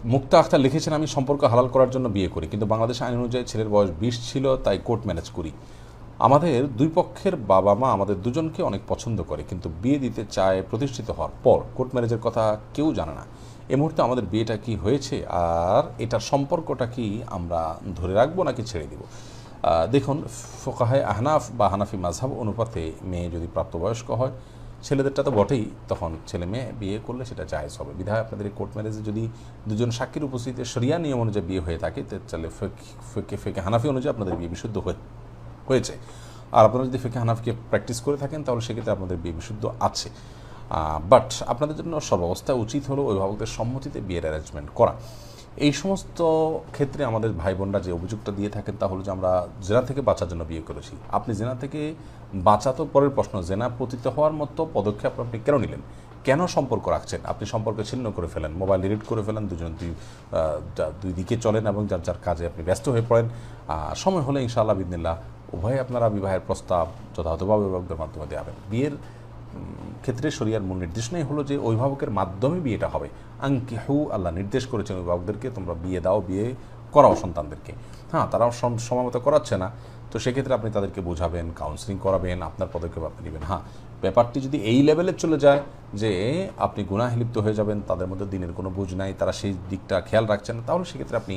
মুক্তা আখতার লিখেছেন, আমি সম্পর্ক হালাল করার জন্য বিয়ে করি, কিন্তু বাংলাদেশ আইন অনুযায়ী ছেলের বয়স 20 ছিল, তাই কোর্ট ম্যারেজ করি। আমাদের দুই পক্ষের বাবা মা আমাদের দুজনকে অনেক পছন্দ করে, কিন্তু বিয়ে দিতে চায় প্রতিষ্ঠিত হওয়ার পর। কোর্ট ম্যারেজের কথা কেউ জানে না। এই মুহূর্তে আমাদের বিয়েটা কি হয়েছে, আর এটার সম্পর্কটা কি আমরা ধরে রাখবো নাকি ছেড়ে দিব? দেখুন, ফোকাহে আহনাফ বা হানাফি মাযহাব অনুপাতে মেয়ে যদি প্রাপ্তবয়স্ক হয়, ছেলেদেরটা তো বটেই, তখন ছেলে মেয়ে বিয়ে করলে সেটা জায়েজ হবে। বিধায় আপনাদের এই কোর্ট ম্যারেজে যদি দুজন সাক্ষীর উপস্থিতিতে শরিয়া নিয়ম অনুযায়ী বিয়ে হয়ে থাকে, তাহলে ফেকে হানাফি অনুযায়ী আপনাদের বিয়ে বিশুদ্ধ হয়েছে। আর আপনারা যদি ফিকহে হানাফিকে প্র্যাকটিস করে থাকেন, তাহলে সেক্ষেত্রে আপনাদের বিয়ে বিশুদ্ধ আছে। বাট আপনাদের জন্য সর্বাবস্থায় উচিত হলো অভিভাবকদের সম্মতিতে বিয়ের অ্যারেঞ্জমেন্ট করা। এই সমস্ত ক্ষেত্রে আমাদের ভাই বোনরা যে অভিযোগটা দিয়ে থাকেন তা হলো যে আমরা জেনা থেকে বাঁচার জন্য বিয়ে করেছি। আপনি জেনা থেকে বাঁচা তো পরের প্রশ্ন, জেনা পতিত হওয়ার মতো পদক্ষেপ আপনি কেন নিলেন? কেন সম্পর্ক রাখছেন? আপনি সম্পর্ক ছিন্ন করে ফেলেন, মোবাইল ডিলিট করে ফেলেন, দুই দিকে চলেন এবং যার যার কাজে আপনি ব্যস্ত হয়ে পড়েন। সময় হলে ইনশাআল্লাহ বিদিনিল্লাহ উভয়ে আপনারা বিবাহের প্রস্তাব যথাযথভাবে অভিভাবকদের মাধ্যমে দেওয়াবেন। বিয়ের ক্ষেত্রে শরিয়ার মূল নির্দেশনাই হলো যে অভিভাবকের মাধ্যমে বিয়েটা হবে। আনকিহু, আল্লাহ নির্দেশ করেছেন অভিভাবকদেরকে তোমরা বিয়ে দাও, বিয়ে করাও সন্তানদেরকে। হ্যাঁ, তারাও সময় মতো করাচ্ছে না, তো সেক্ষেত্রে আপনি তাদেরকে বোঝাবেন, কাউন্সিলিং করাবেন, আপনার পদক্ষেপ আপনি নেবেন। হ্যাঁ, ব্যাপারটি যদি এই লেভেলে চলে যায় যে আপনি গুনাহে লিপ্ত হয়ে যাবেন, তাদের মধ্যে দিনের কোনো বুঝ নাই, তারা সেই দিকটা খেয়াল রাখছেন না, তাহলে সেক্ষেত্রে আপনি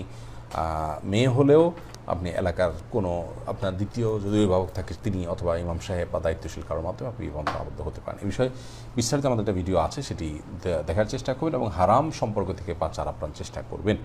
মেয়ে হলেও আপনি এলাকার কোনো আপনার দ্বিতীয় যদি অভিভাবক থাকে তিনি অথবা ইমাম সাহেব বা দায়িত্বশীল কারোর মাধ্যমে আপনি বিবাহে আবদ্ধ হতে পারেন। এই বিষয়ে বিস্তারিত আমাদের একটা ভিডিও আছে, সেটি দেখার চেষ্টা করবেন এবং হারাম সম্পর্ক থেকে বাঁচার আপনার চেষ্টা করবেন।